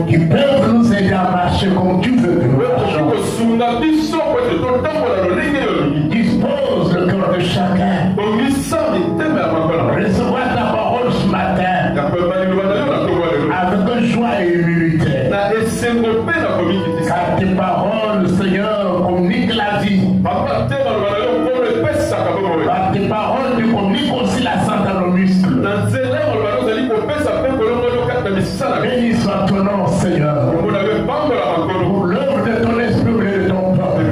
qui peuvent nous aider à marcher comme tu veux que nous marchions. Dispose le cœur de chacun. Recevoir ta parole ce matin avec joie et humilité. Car tes paroles, Seigneur, communiquent la vie. Par tes paroles, tu communiques aussi la santé à nos muscles. Béni soit ton nom, Seigneur. Pour l'œuvre de ton esprit et de ton peuple.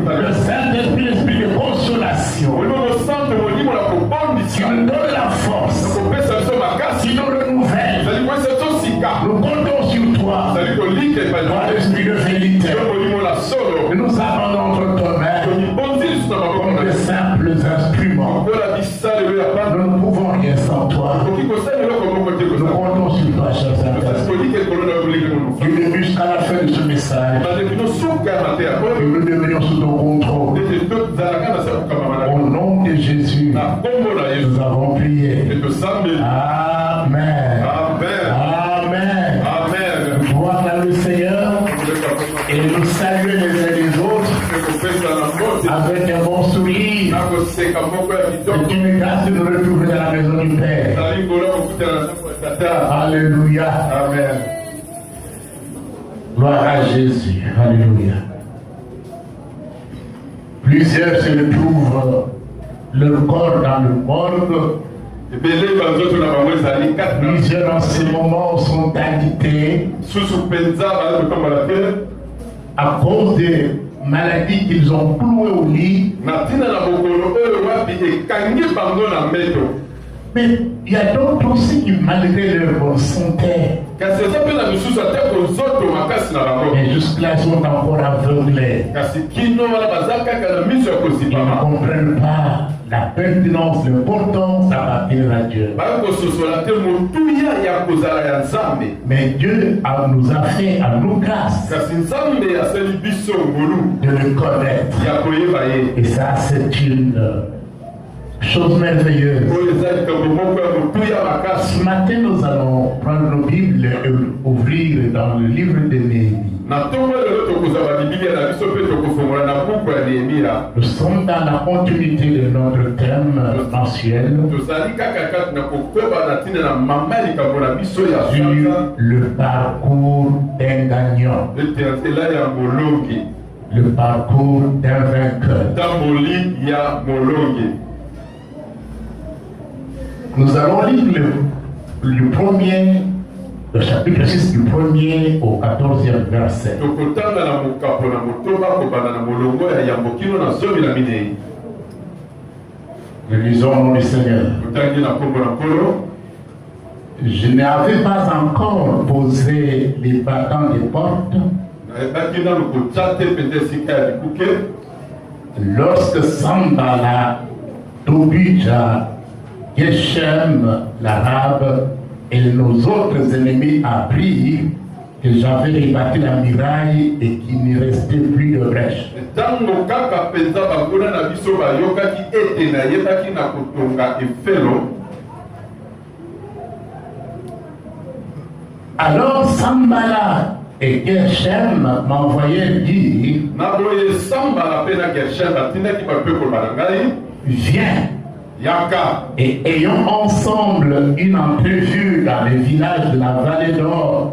Le Saint-Esprit, l'esprit de consolation. Tu nous donnes la force. Tu nous renouvelles. Nous comptons sur toi. Toi, l'esprit de vérité. Nous abandonnons entre tes mains comme de simples instruments. Nous ne pouvons rien sans toi. Nous comptons sur toi, cher Saint-Esprit. Du début jusqu'à la fin de ce message, que nous devenions sous ton contrôle. Au nom de Jésus, nous avons prié. Amen. Amen. Amen. Gloire à le Seigneur et nous saluer les uns les autres avec un bon sourire. C'est une grâce de nous retrouver dans la maison du Père. Alléluia. Amen. Gloire à Jésus. Alléluia. Plusieurs se retrouvent leur corps dans le morgue. Plusieurs en ce moment sont agités à cause des maladies qu'ils ont clouées au lit. Mais il y a d'autres aussi qui, malgré leur bonne santé, et jusque-là, ils sont encore aveuglés. Ils ne comprennent pas la pertinence, l'importance d'appartenir à Dieu. Mais Dieu nous a fait à nous grâce de le connaître. Et ça, c'est une chose merveilleuse. Ce matin, nous allons prendre nos Bibles et ouvrir dans le livre de Néhémie. Nous sommes dans la continuité de notre thème mensuel sur le parcours d'un gagnant, le parcours d'un vainqueur. Nous allons lire le chapitre 6 du 1er au 14e verset. Nous lisons au nom du Seigneur. Je n'avais pas encore posé les battants des portes lorsque Sambala, Tobija, Geshem, l'Arabe, et nos autres ennemis apprirent que j'avais rebâti la muraille et qu'il n'y restait plus de brèche. Alors Sambala et Geshem m'envoyaient dire, viens. Et ayons ensemble une entrevue dans les villages de la vallée d'Ono.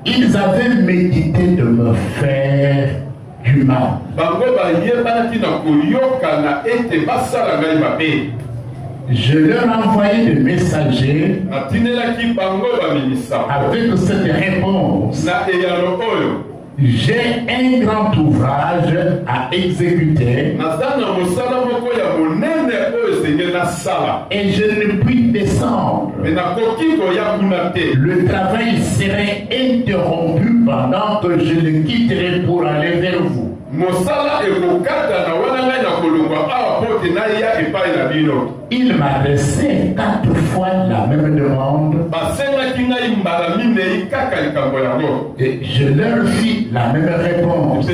Ils avaient médité de me faire du mal. Je leur envoyais des messagers avec cette réponse. J'ai un grand ouvrage à exécuter et je ne puis descendre. Le travail serait interrompu pendant que je le quitterai pour aller vers vous. Il m'adressait 4 fois la même demande et je leur fis la même réponse.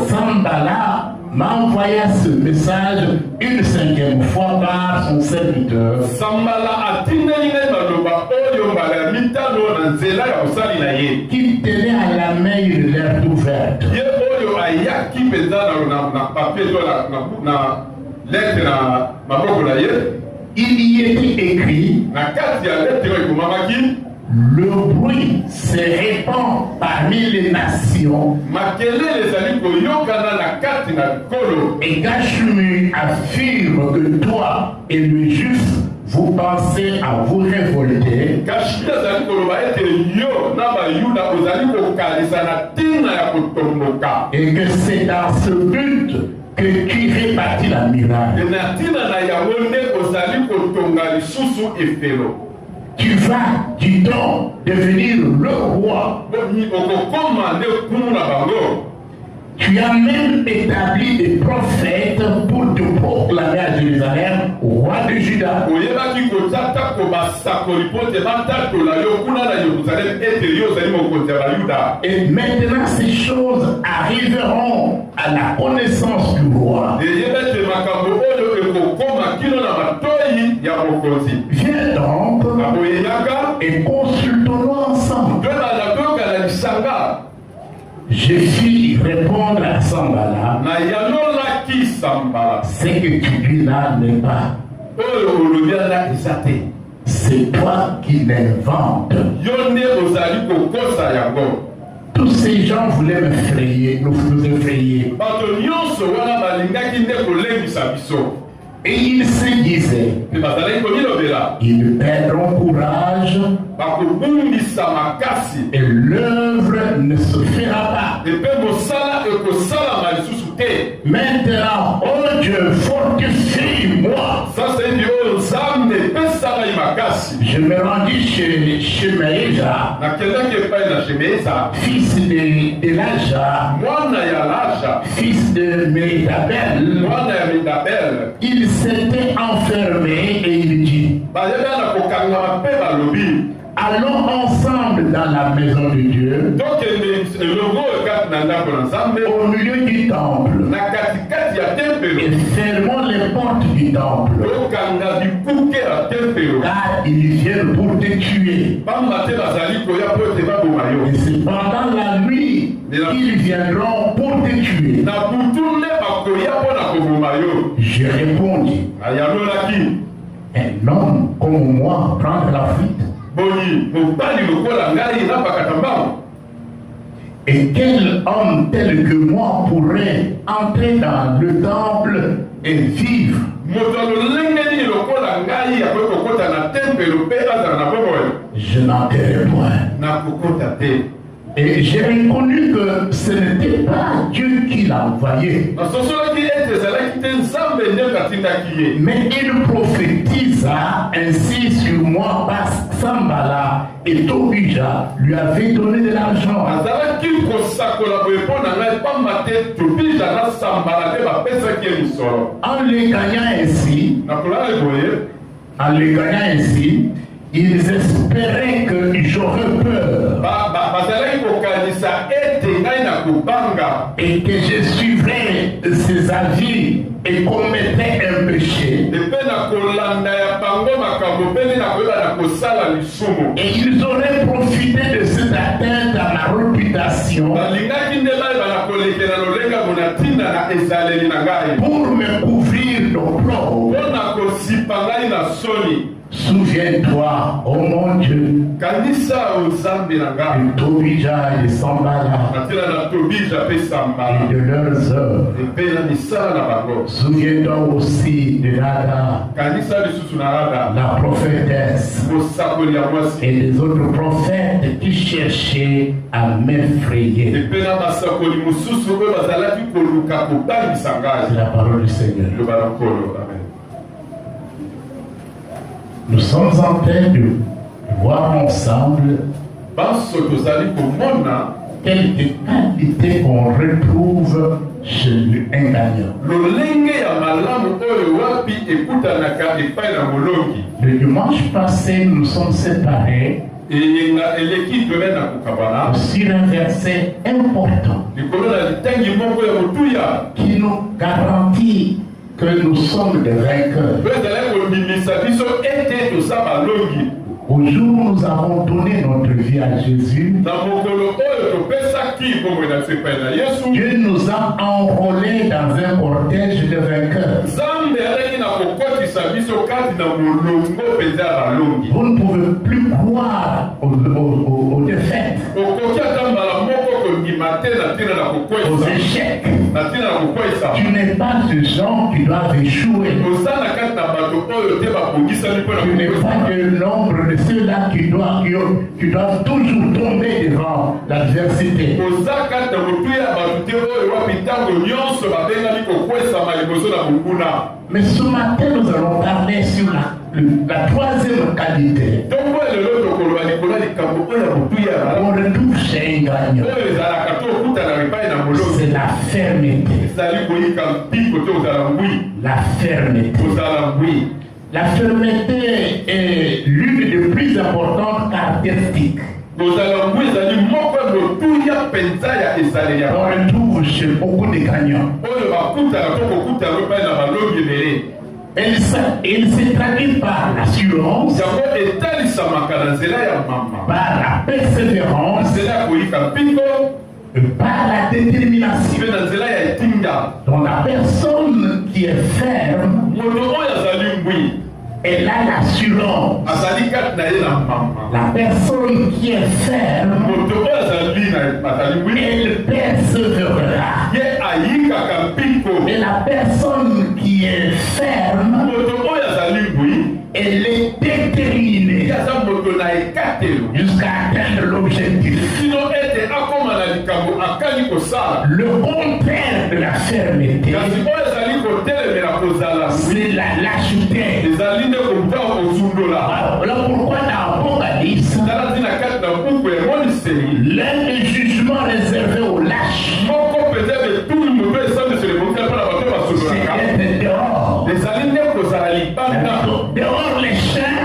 Sambala m'a envoyé ce message une 5e fois par son serviteur. Qui tenait à la main une lettre ouverte. Il y était écrit: le bruit se répand parmi les nations. Et Gachmu affirme que toi et le juste, vous pensez à vous révolter. Et que c'est dans ce but que tu répartis la miracle. Tu vas, dit-on, devenir le roi. Tu as même établi des prophètes pour te proclamer à Jérusalem roi de Juda. Et maintenant ces choses arriveront à la connaissance du roi. Viens donc et consultons-nous ensemble. Je fis répondre à Sambala: ce que tu dis là n'est pas. C'est toi qui l'inventes. Tous ces gens voulaient m'effrayer, nous effrayer. Et ils se disaient: ils perdront courage et l'œuvre ne se fera pas. Maintenant, oh Dieu, fortifie-moi. Je me rendis chez Shemaïja, fils d'Elaja, fils de Médabel. Il s'était enfermé et il dit: allons ensemble dans la maison de Dieu, au milieu du temple, et fermons les portes du temple, car ils viennent pour te tuer. Et c'est pendant la nuit qu'ils viendront pour te tuer. Je répondis: un homme comme moi prendre la fuite? Et quel homme tel que moi pourrait entrer dans le temple et vivre? Je n'enterrai point. Et j'ai reconnu que ce n'était pas Dieu qui l'a envoyé. Mais il prophétisa ainsi sur moi parce que Sambala et Tobija lui avaient donné de l'argent. En les gagnant ainsi, ils espéraient que j'aurais peur et que je suivrais ses avis et commettrais un péché. Et ils auraient profité de cette atteinte à ma réputation pour me couvrir d'opprobre. Souviens-toi, oh mon Dieu, de Tobija et de Sambala et de leurs œuvres. Souviens-toi aussi de Nada, la prophétesse, et des autres prophètes qui cherchaient à m'effrayer. C'est la parole du Seigneur. Nous sommes en train de voir ensemble quelques qualités qu'on retrouve chez un gagnant. Le dimanche passé, nous sommes séparés Sur un verset important qui nous garantit que nous sommes des vainqueurs. Au jour où nous avons donné notre vie à Jésus, Dieu nous a enrôlés dans un cortège de vainqueurs. Vous ne pouvez plus croire aux défaites, aux échecs. Tu n'es pas ce genre qui doit échouer. Tu n'es pas de nombre de ceux-là qui doivent toujours tomber devant l'adversité. Mais ce matin, nous allons parler sur la troisième qualité. On retrouve chez un gagnant. C'est la fermeté. La fermeté. La fermeté est l'une des plus importantes caractéristiques. On retrouve chez beaucoup de gagnants. Elle se traduit par l'assurance, par la persévérance, par la détermination. Donc la personne qui est ferme, elle a l'assurance. La personne qui est ferme, elle persévérera. Et la personne qui est ferme, elle est déterminée jusqu'à atteindre l'objectif. Le contraire de la fermeté, c'est la lâcheté. Voilà pourquoi dans Apocalypse, l'un des jugements réservés aux lâches, c'est d'être dehors. Dehors les chiens,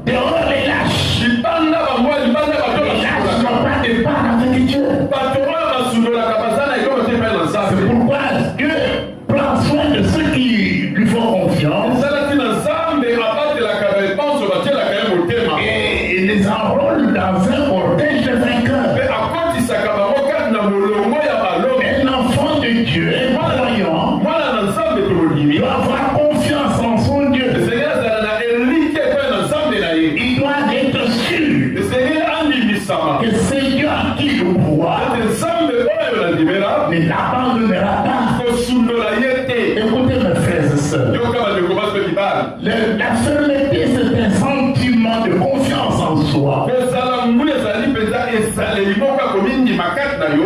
dehors les lâches. Les lâches n'ont pas de part avec Dieu. C'est pourquoi Dieu prend soin de ceux qui lui font confiance et les enrôle dans un cortège de vainqueurs. Un enfant de Dieu, croyant, doit avoir confiance en son Dieu. Il doit être sûr que c'est Dieu à qui le pouvoir ne l'abandonnera pas. Écoutez mes frères et sœurs, la fermeté c'est un sentiment de confiance en soi,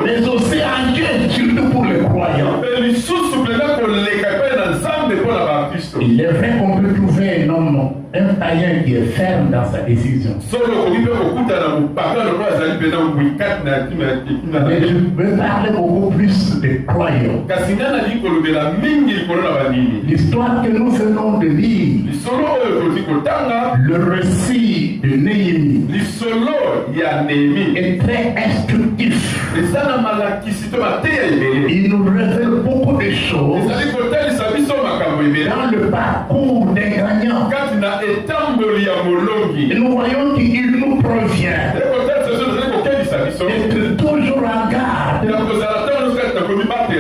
mais aussi en Dieu, surtout pour les croyants. Il est vrai qu'on peut trouver un homme, un païen qui est ferme dans sa décision. Mais je veux parler beaucoup plus des croyants. L'histoire que nous venons de lire, le récit de Néhémie, est très instructif. Il nous révèle beaucoup de choses dans le parcours des gagnants. Et nous voyons qu'il nous provient d'être toujours en garde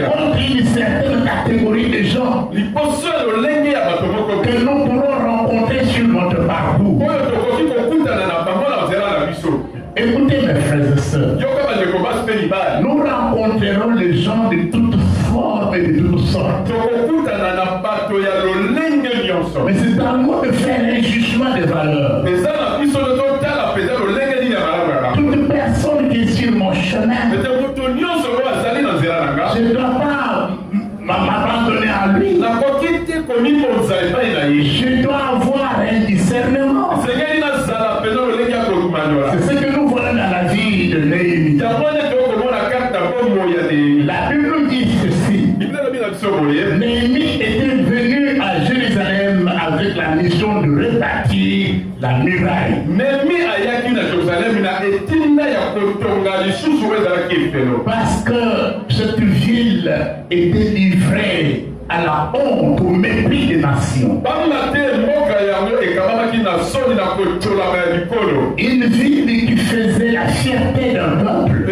contre une certaine catégorie de gens que nous pourrons rencontrer sur notre parcours. Écoutez mes frères et sœurs, nous rencontrerons les gens de toutes formes et de toutes sortes. Mais c'est à nous de faire un jugement des valeurs. Toute personne qui est sur mon chemin, je ne dois pas m'abandonner à lui. Je dois avoir un discernement. C'est ce que nous voyons dans la vie de Néhémie. La Bible dit ceci. Néhémie était venu à Jérusalem avec la mission de rebâtir la muraille. Parce que cette ville était livrée à la honte, au mépris des nations. Une ville qui faisait la fierté d'un peuple.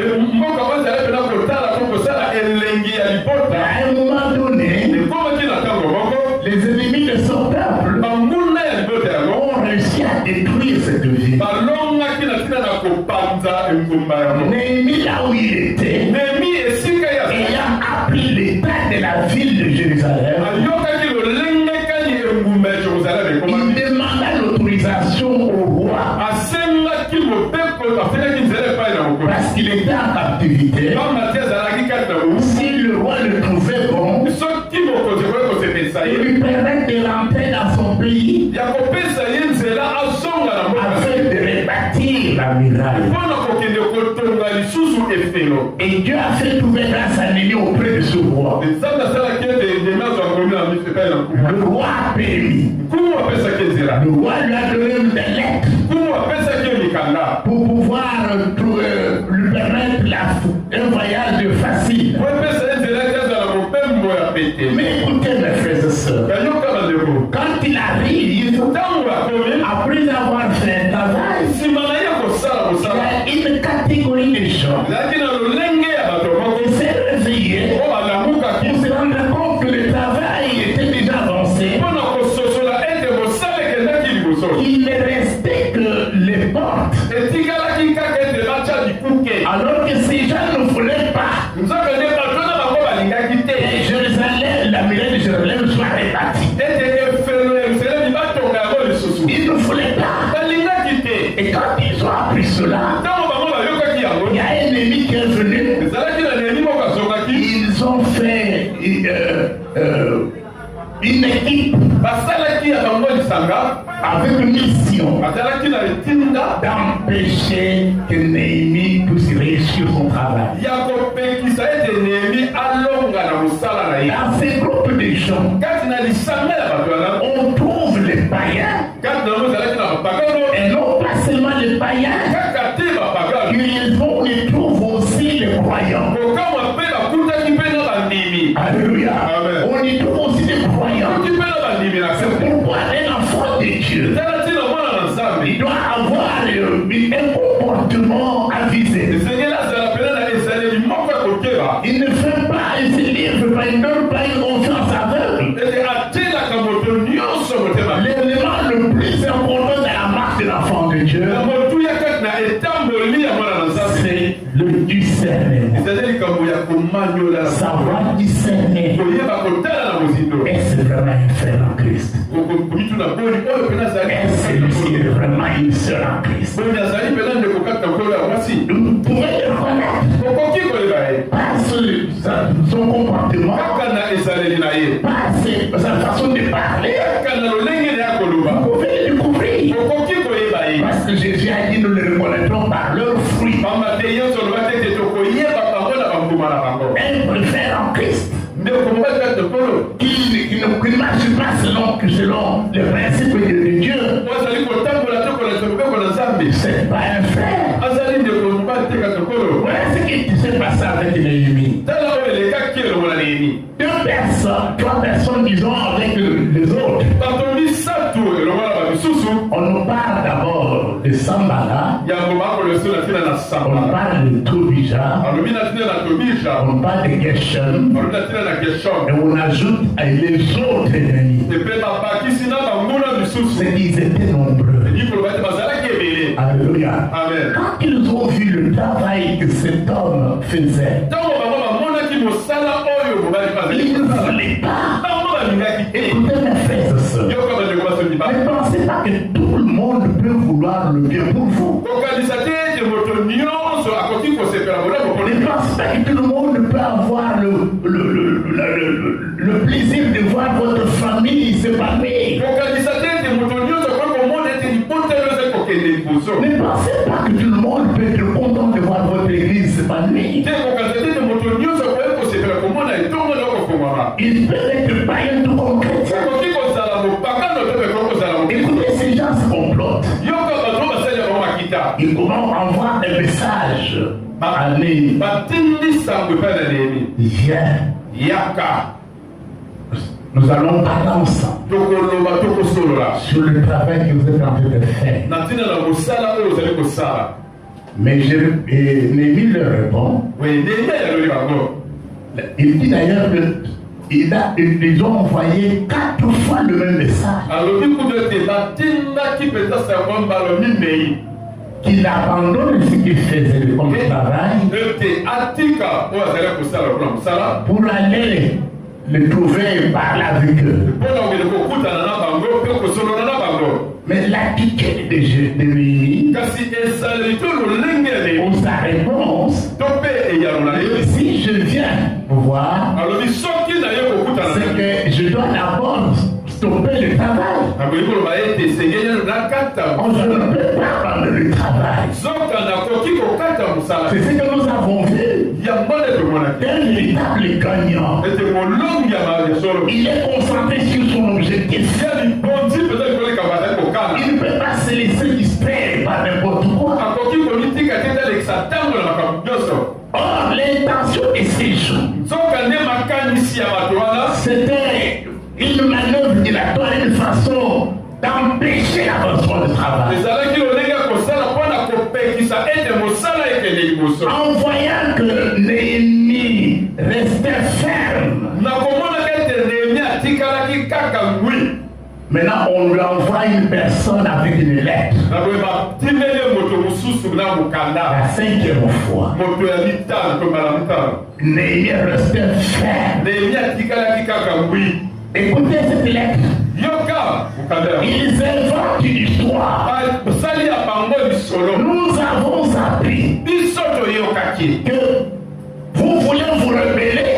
À un moment donné, les ennemis de son peuple ont réussi à détruire cette ville. Néhémie, là où il était, ayant appris l'état de la ville de Jérusalem, il demanda l'autorisation au roi. Parce qu'il était en captivité. Si le roi le trouvait bon, il lui permet de rentrer dans son pays afin de rebâtir la muraille. Et Dieu a fait trouver grâce à Néhémie auprès de ce roi. Le roi a permis. Le roi lui a donné une lettre pour pouvoir lui permettre un voyage facile. Mais écoutez mes frères et sœurs, quand il arrive, après avoir fait un travail, il y a une catégorie de gens qui s'est réveillé pour se rendre compte que le travail était déjà avancé. Il ne restait que les portes. Alors que ces gens ne voulaient pas la muraille de Jérusalem soit rebâtie. Ils ne voulaient pas. Et quand ils ont appris cela, il y a un ennemi qui est venu. Ils ont fait une équipe avec une mission d'empêcher que Néhémie puisse réussir son travail. Dans ces groupes de gens, on trouve les païens et non pas seulement les païens, curieusement on y trouve aussi les croyants. Alléluia. On y trouve aussi les croyants. C'est pourquoi un enfant de Dieu, il doit avoir un comportement avisé. Il ne fait pas, il se livre pas, il ne donne pas une confiance aveugle. L'élément le plus important de la marque de l'enfant de Dieu, c'est le discernement. Savoir discerner. Est-ce vraiment une frère en Christ? Est-ce celui-ci est vraiment une sœur en Christ? Vous pouvez le reconnaître par son comportement, par sa façon de parler. Vous pouvez le découvrir. Parce que Jésus a dit nous le reconnaîtrons par leurs fruits. Un frère en Christ qui ne marche pas selon les principes de Dieu, c'est pas un frère. Voilà ce qui s'est passé avec Néhémie. Trois personnes, disons, avec les autres. On nous parle d'abord de Sambala, on parle de Tobija, on parle de Geshem, et on ajoute les autres ennemis. C'est qu'ils étaient nombreux. Alléluia. Quand ils ont vu le travail que cet homme faisait, ils ne voulaient pas. Écoutez mes frères et sœurs, ne pensez pas que tout le monde peut vouloir le bien pour vous. Ne pensez pas que tout le monde peut avoir le plaisir de voir votre famille s'épanouir. Ne pensez pas que tout le monde peut être content de voir votre église s'épanouir. Il peut être païen tout comme chrétien. Écoutez Et comment envoie un message à Néhémie? Viens. Nous allons parler ensemble sur le travail que vous êtes en train de faire. Mais Néhémie leur répond. Il dit d'ailleurs qu'ils ont envoyé 4 fois le même message. Qu'il abandonne ce qu'il faisait comme travail pour aller le trouver et parler avec eux. Mais l'attitude de Néhémie ou sa réponse, si je viens vous voir, c'est que je dois d'abord stopper le travail. On ne peut pas prendre le travail. C'est ce que nous avons vu. Un véritable gagnant. Il est concentré sur son objectif. Il ne peut pas se laisser distraire par n'importe quoi. Or, l'intention de ces gens, c'était une manœuvre dilatoire, une façon d'empêcher l'avancement du travail. En voyant que Néhémie restait ferme, maintenant on lui envoie une personne avec une lettre. La 5e fois. Néhémie restait ferme. Écoutez cette lettre. Ils inventent une histoire. Nous avons appris que vous voulez vous rebeller.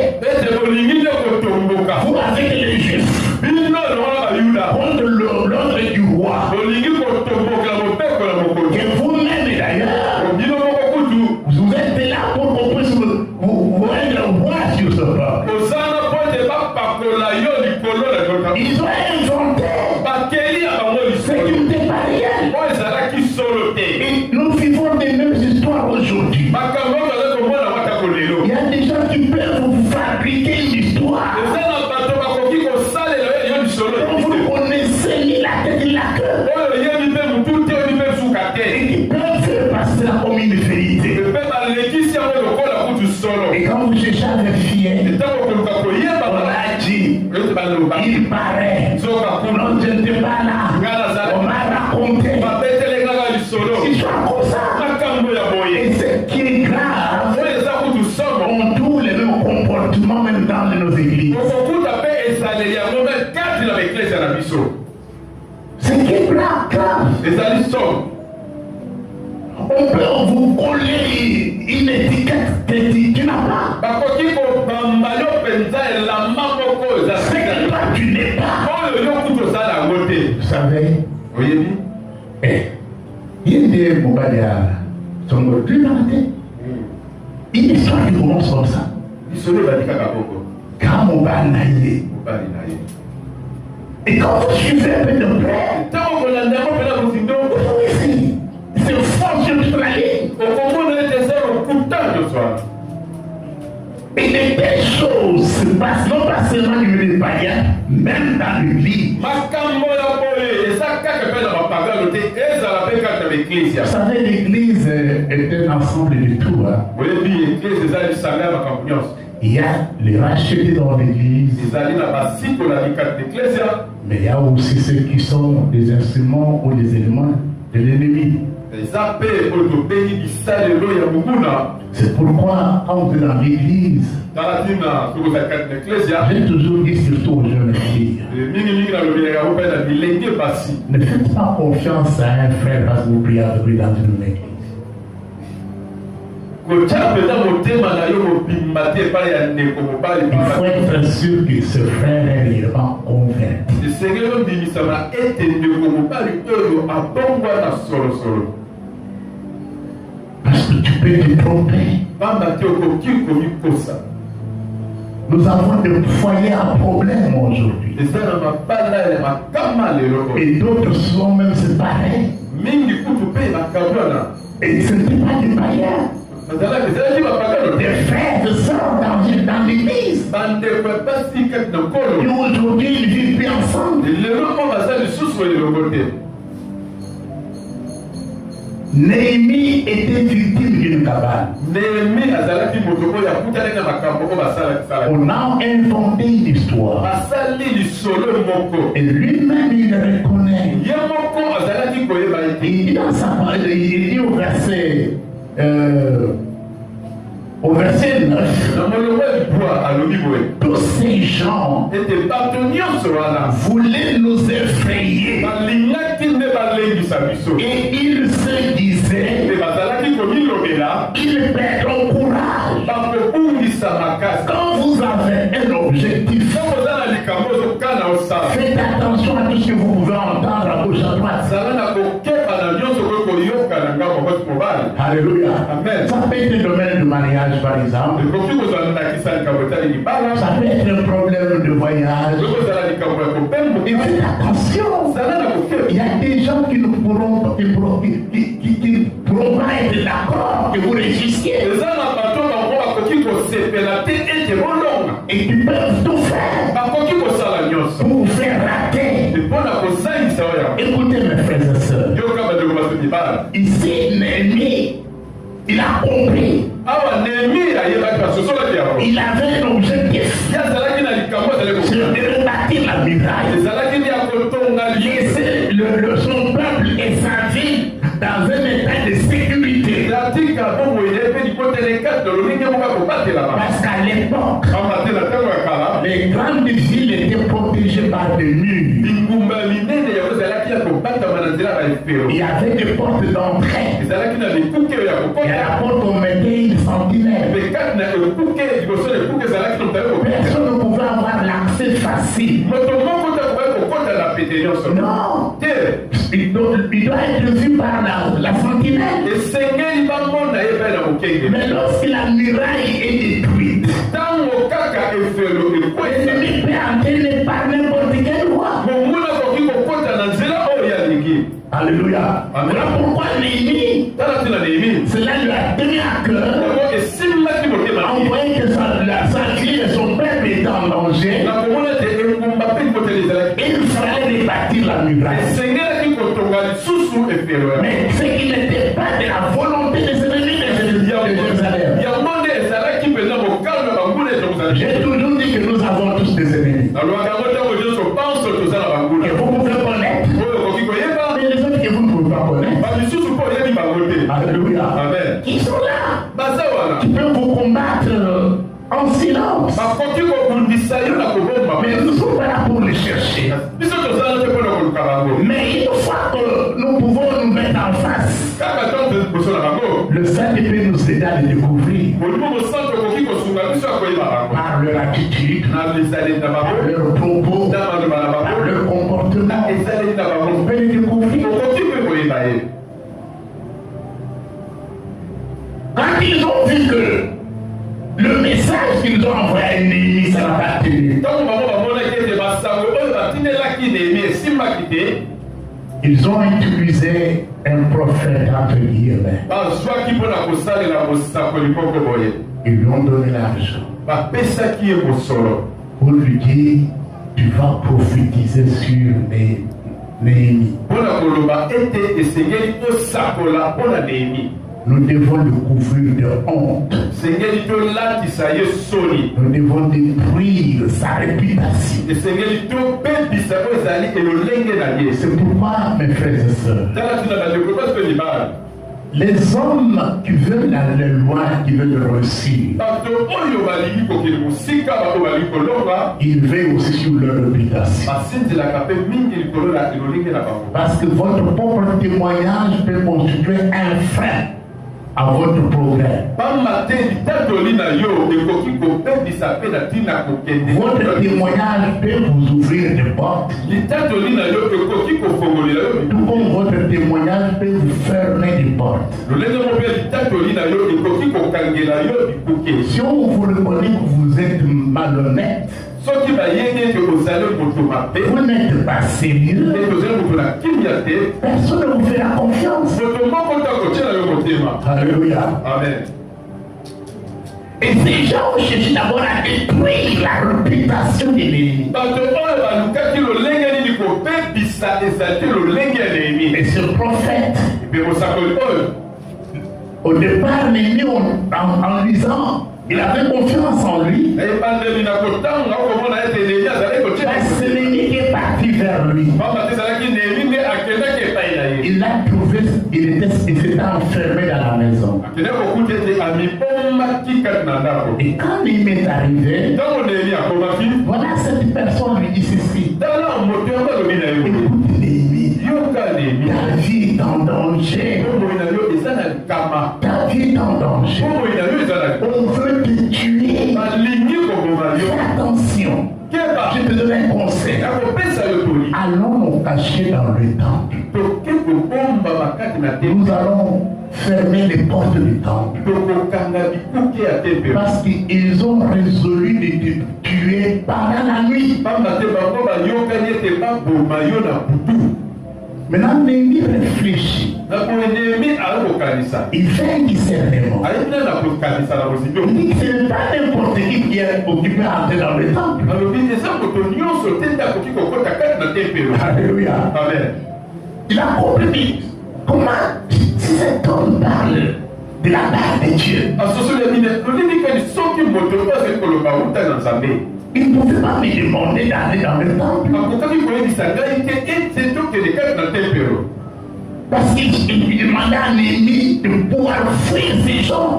Vous avec les Juifs. Contre l'ordre du roi. Et vous-même d'ailleurs. Vous êtes là pour qu'on puisse vous rendre roi sur ce peuple. Ils ont inventé ce qui n'était pas réel. Et nous vivons des mêmes histoires aujourd'hui. Il y a des gens qui peuvent vous fabriquer une histoire. Vous ne connaissez ni la tête ni la queue. Et qui peuvent passer la comme une vérité. Et quand vous cherchez à vérifier, on a dit, il paraît, non, je n'étais pas là, on m'a raconté, histoire comme ça. Et ce qui est grave, on trouve les mêmes comportements même dans nos églises. Ce qui est grave, on peut vous coller une étiquette que tu n'as pas. Ce que toi tu n'es pas. Vous savez, il y a des Mobadia, son plus matin. Une histoire qui commence comme ça. Quand Moba naïe. Et quand vous suivez un peu de près, c'est fort sur toute la ligne. Et des belles choses se passent, non pas seulement du milieu païen, même dans l'église. Vous savez, l'église est un ensemble de tout. Hein. Il y a les rachetés dans l'église. Mais il y a aussi ceux qui sont des instruments ou des éléments de l'ennemi. C'est pourquoi quand on est dans l'église, j'ai toujours dit surtout aux jeunes filles, ne faites pas confiance à un frère parce que vous priez avec lui dans une église. Il faut être sûr que ce frère est réellement convaincu. Parce que tu peux te tromper. Nous avons des foyers à problème aujourd'hui. Et d'autres sont même séparés. Et ce n'était pas des païens. Des frères et sœurs dans l'église. Et aujourd'hui, ils vivent bien ensemble. Néhémie était victime d'une cabane. On a inventé une histoire. Et lui-même, il le reconnaît. Il dit dans sa parole, il dit au verset 9, tous ces gens voulaient nous effrayer. Et ils se disaient, ils perdront courage. Quand vous avez un objectif, faites attention à tout ce que vous pouvez entendre à gauche à droite. Alléluia. Amen. Ça peut être le domaine du mariage, par exemple. Ça peut être un problème de voyage. Et faites attention. Il y a des gens qui ne pourront pas être d'accord que vous réussissiez. Et ils peuvent tout faire pour vous faire rater. Écoutez mes frères et sœurs. Ici, Néhémie, il a compris. Il avait un objectif. C'est de rebâtir la muraille. Laisser son peuple et sa vie dans un état de sécurité. Parce qu'à l'époque, les grandes villes étaient protégées par des murs. Il y avait des portes d'entrée. Et à la porte, on mettait une sentinelle. Personne ne pouvait avoir l'accès facile. Non. Il doit être vu par la sentinelle. Mais lorsque la muraille est détruite, l'ennemi peut entrer par n'importe quelle voie. Alléluia. Voilà pourquoi Néhémie, cela lui a tenu à cœur. On voyait que sa vie et son peuple étaient en danger. Il fallait rebâtir la muraille. Mais ce qui n'était pas de la volonté des ennemis de Jérusalem. J'ai toujours dit que nous avons tous des ennemis. Et vous pouvez connaître. Mais les autres que vous ne pouvez pas connaître. Alléluia. Qui sont là. Qui peuvent vous combattre en silence. Mais nous ne sommes pas là pour les chercher. Mais une fois que nous pouvons nous mettre en face, le Saint-Esprit nous aide à les découvrir. Par leur attitude, par leur propos, par leur comportement. On peut les découvrir. Quand ils ont vu que le message qu'ils ont envoyé à Néhémie, ça n'a pas tenu, ils ont utilisé un prophète entre guillemets. Ils lui ont donné l'argent pour lui dire, tu vas prophétiser sur Néhémie. Nous devons le couvrir de honte. Nous devons détruire sa réputation. C'est pourquoi, mes frères et sœurs, les hommes qui veulent aller loin, qui veulent réussir, ils veillent aussi sur leur réputation. Parce que votre propre témoignage peut constituer un frein à votre progrès. Votre témoignage peut vous ouvrir des portes. Tout comme votre témoignage peut vous fermer des portes. Si on vous reconnaît que vous êtes malhonnête, Vous n'êtes pas sérieux. Personne ne vous fait la confiance. Alléluia. Amen. Et ces gens ont cherché d'abord à détruire la réputation de l'ennemi. Et ce prophète, au départ, l'ennemi en lisant, il avait confiance en lui. C'est l'ennemi qui est parti vers lui. Il l'a trouvé, il s'était enfermé dans la maison. Et quand il m'est arrivé, voilà, cette personne lui dit ceci. Écoute, Néhémie, ta vie est en danger. Ta vie est en danger. On veut te tuer. Fais attention. Je te donne un conseil. Allons nous cacher dans le temple. Nous allons fermer les portes du temple. Parce qu'ils ont résolu de te tuer pendant la nuit. Maintenant, Néhémie réfléchit. Il fait un discernement. Il dit que ce n'est pas n'importe qui est occupé à entrer dans le temple. Alléluia. Amen. Il a compris comment si cet homme parle de la part de Dieu. Il ne pouvait pas me demander d'aller dans le temple. Parce qu'il demandait à Néhémie de pouvoir fuir ces gens.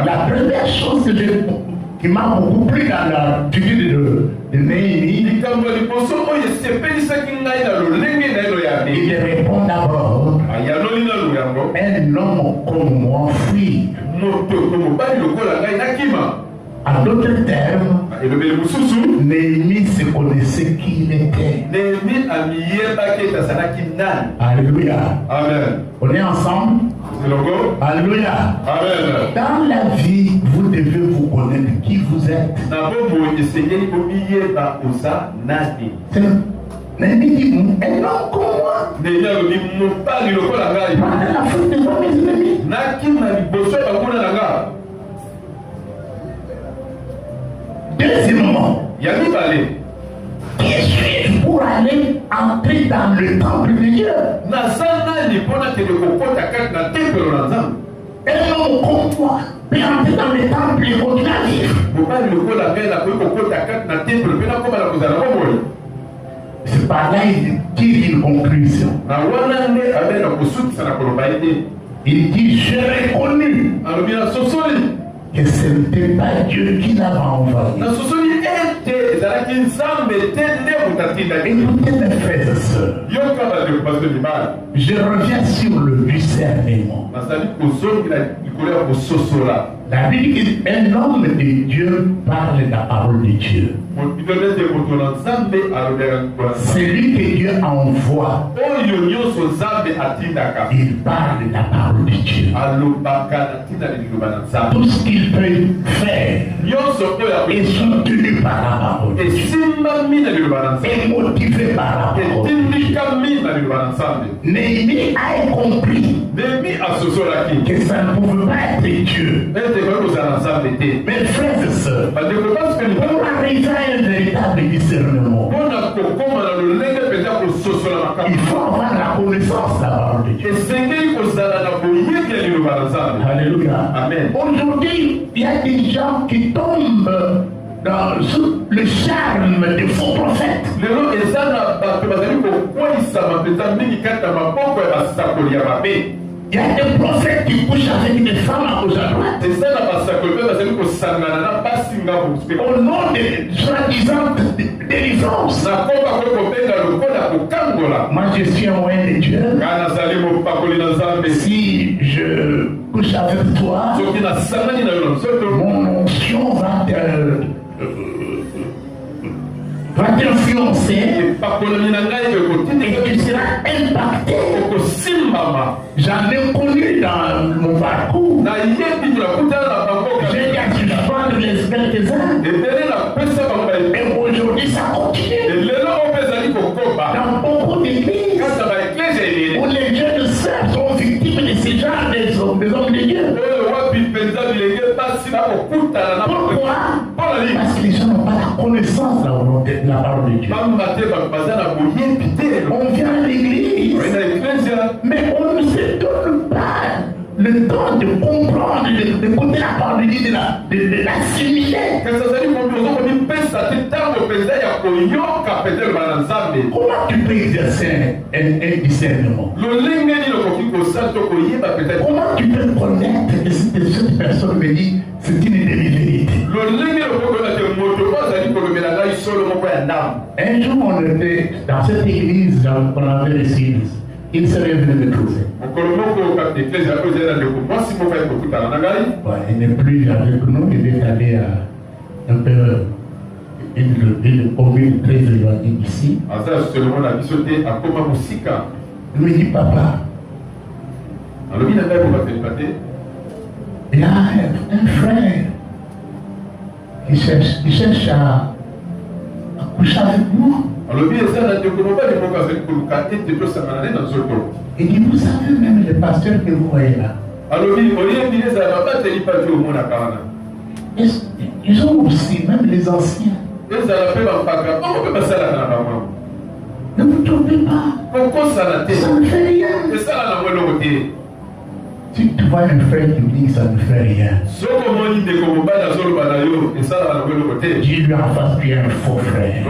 La première chose qui m'a beaucoup plu dans l'attitude de Néhémie, il répond d'abord, un homme comme moi fuit. En d'autres termes, Néhémie se connaissait qui il était. Alléluia. Amen. On est ensemble? Alléluia. Amen. Dans la vie, vous devez vous connaître qui vous êtes. Néhémie dit, un homme comme moi. Pendant la faute devant mes ennemis. Deuxièmement, qui suis-je pour aller entrer dans le temple de Dieu? Un homme comme toi peut entrer dans le temple et continuer à vivre. C'est par là qu'il tire une conclusion. Il dit, j'ai reconnu que ce n'était pas Dieu qui l'avait envoyé. Écoutez mes frères et sœurs, je reviens sur le discernement. La Bible dit qu'un homme de Dieu parle de la parole de Dieu. Celui que Dieu envoie, il parle de la parole de Dieu. Tout ce qu'il peut faire est soutenu par la parole de Dieu, est motivé par la parole de Dieu. Néhémie a compris que ça ne pouvait pas être Dieu. Mes frères et sœurs, pour arriver à un véritable discernement, il faut avoir la connaissance de la parole de Dieu. Alléluia. Amen. Aujourd'hui, il y a des gens qui tombent dans le charme des faux prophètes. Il y a des prophètes qui couchent avec des femmes à gauche à droite. Au nom de soi-disant délivrance. Moi je suis un moyen de Dieu. Si je couche avec toi, mon onction va t'influencer et tu seras impacté. J'en ai connu dans mon parcours. J'ai dû suspendre les Pourquoi? Parce que les gens n'ont pas la connaissance de la volonté de la parole de Dieu. On vient à l'église, mais on ne se donne pas le temps de comprendre, d'écouter la parole de Dieu, de l'assimiler. Comment tu peux exercer un discernement? Comment tu peux connaître que cette personne me dit c'est une demi-vérité? Un jour, on était dans cette église qu'on avait reçue. Il serait venu me trouver. Il n'est plus avec nous, il est allé à un peu une commune très éloignée d'ici. Il me dit, papa, il y a un frère qui cherche à coucher avec nous. Il dit, vous savez même le pasteur que vous voyez là. Ils ont aussi, même les anciens. Ne vous trompez pas. Ça ne fait rien. Si tu vois un frère qui me dit que ça ne fait rien, dis-lui en face qu'il y a un faux frère.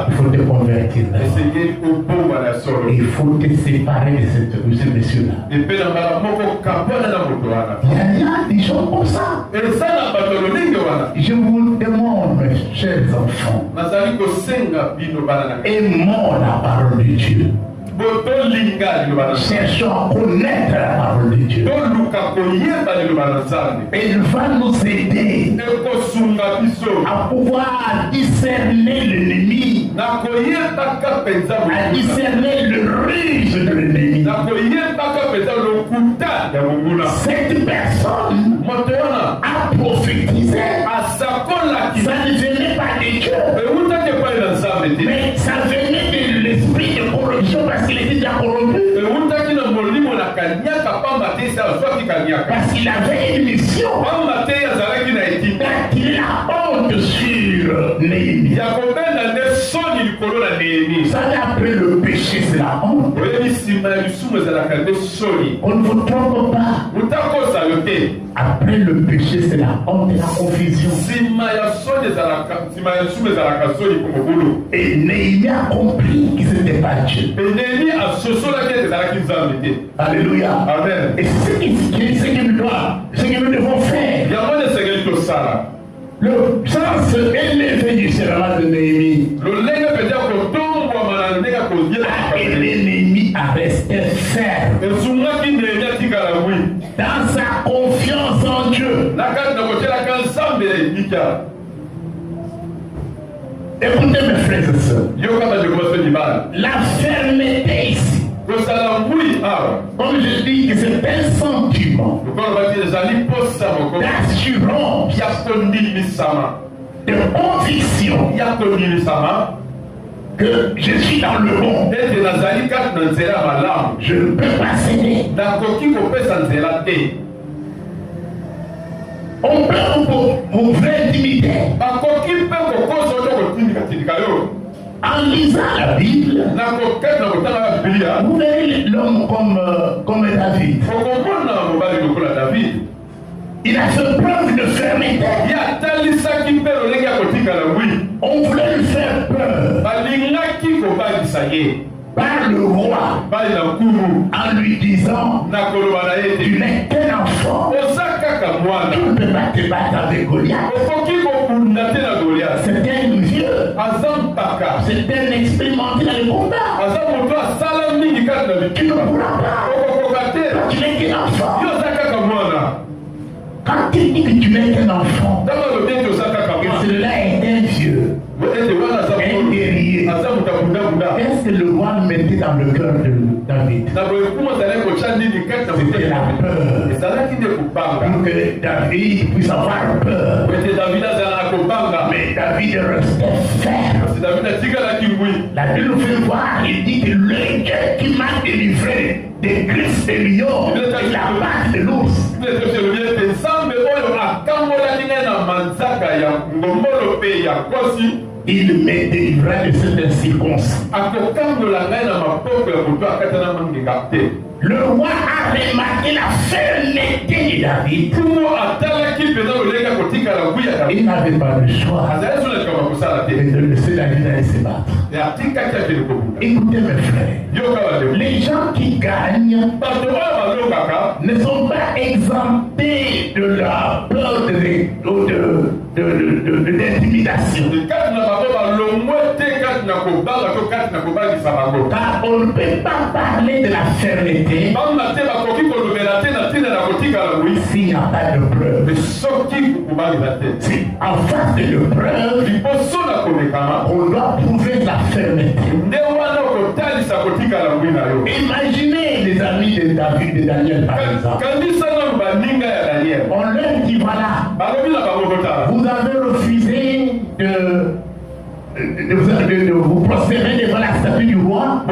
Il faut te convertir. Il faut te séparer de ce monsieur-là. Il y a des gens comme ça. Je vous demande, mes chers enfants, aimons la parole de Dieu. Cherchons à connaître la parole de Dieu. Et il va nous aider à pouvoir discerner l'ennemi, à discerner le ruse de l'ennemi. Cette personne a prophétisé. Ça ne venait pas de Dieu, mais ça venait de l'esprit de corruption parce qu'il était déjà corrompu. Parce qu'il avait une mission d'attirer la honte sur Néhémie. Vous savez, après le péché, c'est la honte. On ne vous trompe pas. Après le péché, c'est la honte et la confusion. Et Néhémie a compris que ce n'était pas Dieu. Alléluia. Amen. Et c'est ce que nous devons faire. Le sens élevé du serment de Néhémie a aidé Néhémie à rester ferme dans sa confiance en Dieu. Écoutez mes frères et sœurs, la fermeté ici, comme je dis que c'est un sentiment d'assurance, de conviction que je suis dans le bon. Je ne peux pas céder. On peut vous faire intimider en lisant la Bible. Vous verrez l'homme comme David. Il a fait preuve de fermeté. On voulait lui faire peur par le roi en lui disant tu n'es qu'un enfant, tu ne peux pas te battre avec Goliath. C'est un vieux, c'est un expérimenté dans le combat. Tu ne pourras pas, tu n'es qu'un enfant. Quand il dit que tu n'es qu'un enfant, et celui-là est un vieux, un guerrier, qu'est-ce que le roi mettait dans le cœur de David? C'était la peur. Pour que David puisse avoir peur. Mais David restait ferme. La Bible nous fait voir, il dit que le Dieu qui m'a délivré des griffes des lions et la patte de l'ours. il me délivra de cette circonstance. Le roi a remarqué la fermeté de David. Il n'avait pas le choix de laisser David aller se battre. Écoutez mes frères, les gens qui gagnent ne sont pas exemptés de la peur d'intimidation. Car on ne peut pas parler de la fermeté s'il n'y a pas de preuve. C'est en face de preuve on doit prouver la fermeté. Imaginez les amis de David et Daniel par exemple. On leur dit voilà, vous avez refusé de vous prospérer devant la statue du roi.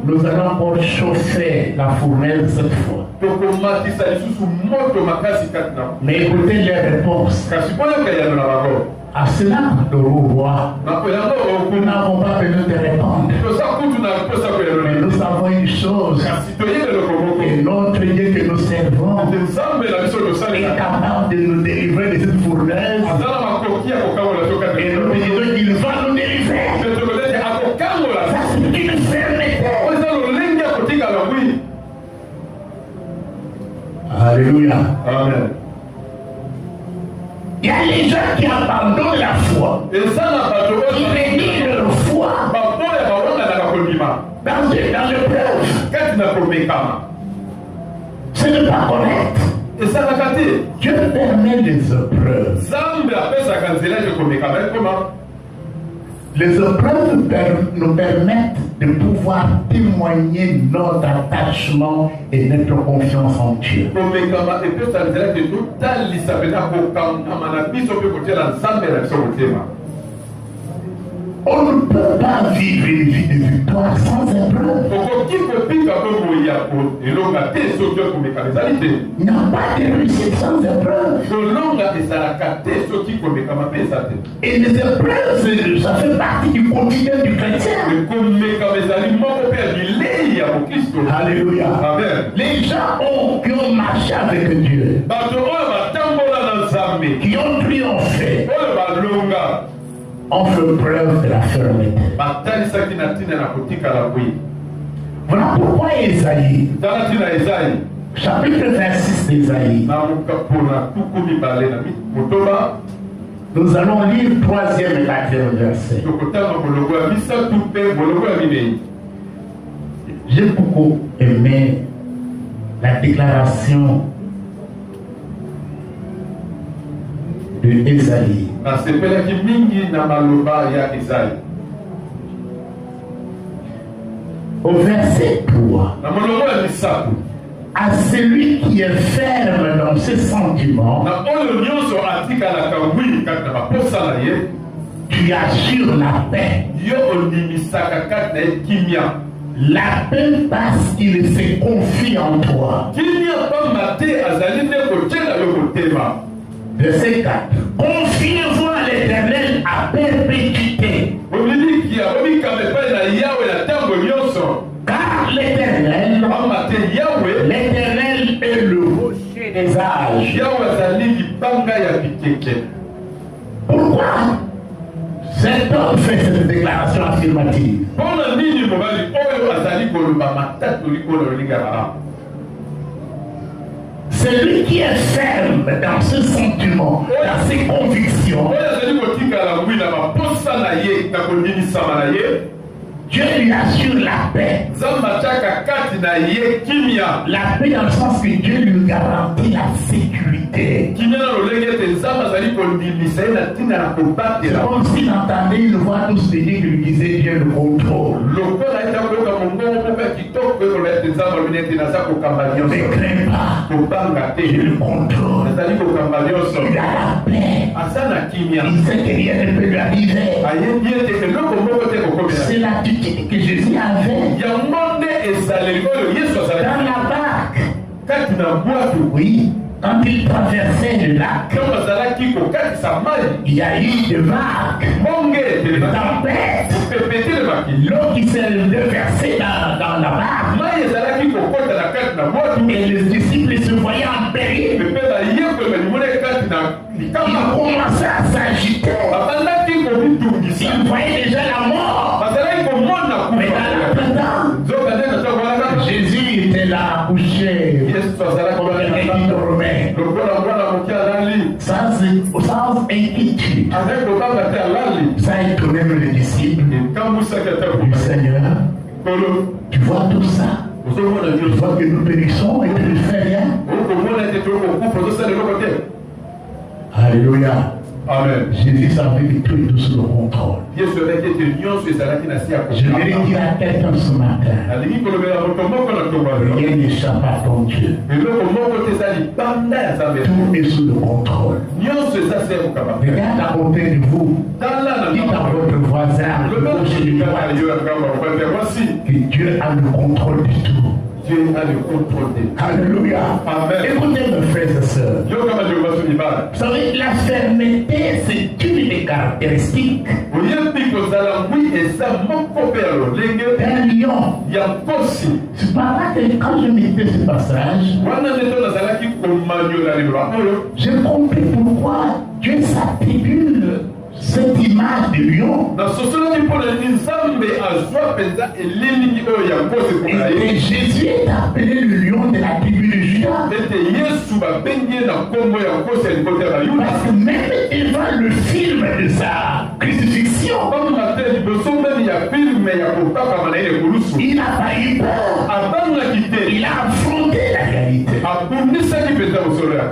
Nous allons encore chauffer la fournaise cette fois. Mais écoutez les réponses. À cela, le roi, nous n'avons pas besoin de répondre. Mais nous savons une chose, que notre Dieu que nous servons est capable de nous délivrer de cette fournaise. Et nous disons qu'il va nous délivrer. Ça, c'est une fermeté. Alléluia. Amen. Il y a les gens qui abandonnent la foi. Ils réduisent leur foi dans l'épreuve. Ce n'est pas correct. Dieu permet les épreuves. Les épreuves nous permettent de pouvoir témoigner notre attachement et notre confiance en Dieu. On ne peut pas vivre une vie de victoire sans épreuve. Il n'y a pas de réussite sans épreuve. Et les épreuves, ça fait partie du quotidien du chrétien. Alléluia. Les gens qui ont marché avec Dieu, qui ont triomphé, on fait preuve de la fermeté. Voilà pourquoi Ésaïe, chapitre 26 d'Ésaïe, nous allons lire 3e et 4e verset. J'ai beaucoup aimé la déclaration de Ésaïe. Au verset 3, à celui qui est ferme dans ses sentiments, tu assures la paix. La paix parce qu'il se confie en toi. Verset 4. Confiez-vous à l'Éternel à perpétuité. Car l'Éternel est le rocher des âges. Pourquoi cet homme fait cette déclaration affirmative? Celui qui est ferme dans ce sentiment, dans ses convictions, Dieu lui assure la paix. La paix dans le sens que Dieu lui garantit la sécurité. C'est comme s'il entendait une voix douce de Dieu qui lui disait Dieu le contrôle. Ne crains pas, Dieu le contrôle. Il a la paix. Il sait que rien ne peut lui arriver. C'est l'attitude que Jésus avait dans la barque. Oui, Quand il traversait le lac, il y a eu des vagues, des tempêtes, l'eau qui s'est versée dans la vague. Et les disciples se voyaient en péril. Ils commençaient à s'agiter. Ils voyaient déjà la mort. Mais dans la Jésus était là, couché, comme quelqu'un qui dormait, sans inquiétude. Ça a étonné les disciples du Seigneur. Tu vois tout ça? Tu vois que nous périssons et que tu ne fais rien? Alléluia. Amen. Jésus savait que tout est tout sous le contrôle. Je vais dire à quelqu'un ce matin, rien n'échappe à ton Dieu. Tout est sous le contrôle. Regarde à côté de vous. Dites à votre voisin, que Dieu a le contrôle de tout. Dieu a le contrôle de tout. Alléluia. Amen. Écoutez mes frères et sœurs. Vous savez, la fermeté, c'est une des caractéristiques d'un lion. C'est pas là que quand je mettais ce passage, j'ai compris pourquoi Dieu s'attribue cette image de lion. Et Jésus est appelé le lion de la tribu de Juda. Parce que même devant le film de sa crucifixion, il n'a pas eu peur. Il a affronté la réalité.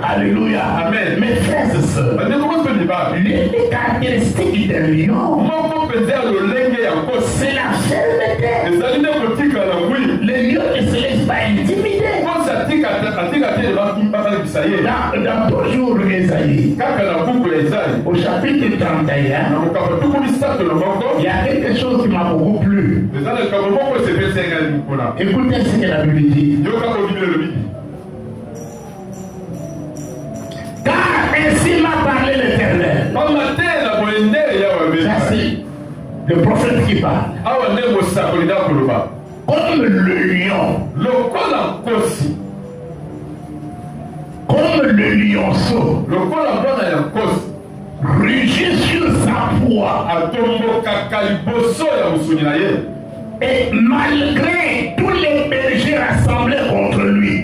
Alléluia. Amen. Mes frères et sœurs, l'une des caractéristiques d'un lion, c'est la fermeté. Le lion ne se laisse pas intimider. Dans toujours Esaïe, au chapitre 31, il y a quelque chose qui m'a beaucoup plu. Écoutez ce que la Bible dit. Car ainsi m'a parlé l'Éternel. Ça c'est le prophète qui parle. Comme le lion, comme le lionceau, rugit sur sa proie. Et malgré tous les bergers rassemblés contre lui,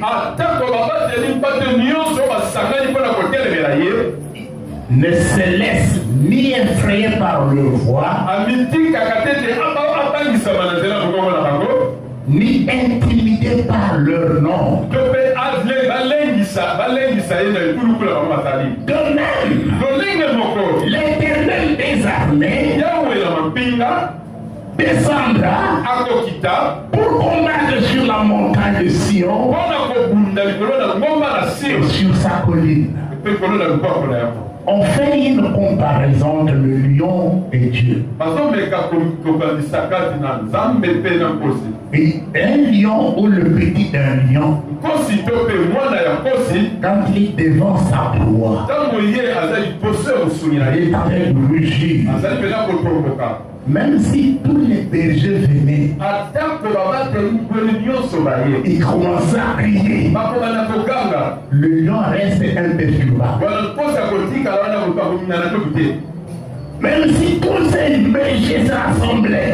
ne se laisse ni effrayer par leur voix, ni intimidé par leur nom. De même, l'Éternel des armées descendra pour combattre sur la montagne de Sion et sur sa colline. On fait une comparaison entre le lion et Dieu. Et un lion ou le petit d'un lion, quand il est devant sa proie, il est en train de rugir. Même si tous les bergers venaient, ils commençaient à crier. Le lion reste imperturbable. Même si tous ces bergers se rassemblaient,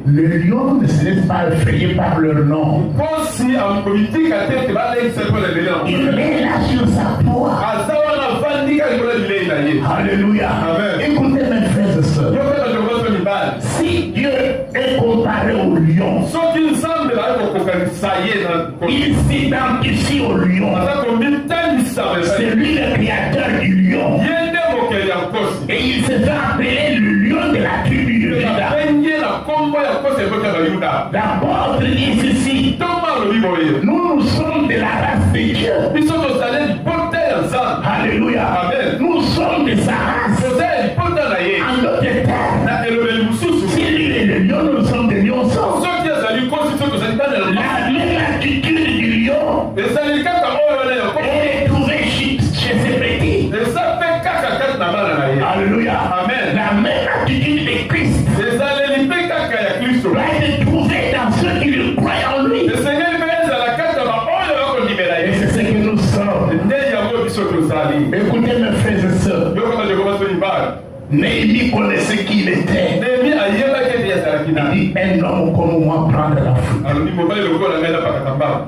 le lion ne se laisse pas effrayer par leur nom. Il est là sur sa proie. Alléluia. Amen. Écoutez mes frères et sœurs. Si Dieu est comparé au lion, il s'identifie au lion. C'est lui le créateur du lion. Et il se fait appeler le lion de la tribu de Juda. D'abord, il dit ceci. Nous sommes de la race de Dieu. Alléluia. Amen. Nous sommes de sa race. En d'autres termes, si lui est le lion, nous sommes des lionceaux. La même attitude du lion Alléluia. Amen. La même attitude de Christ doit être trouvée dans ceux qui le croient en lui. Et c'est ce que nous sommes. Écoutez mes frères et sœurs. Néhémie connaissait qui il était. Il dit un homme comme moi prendre la foule.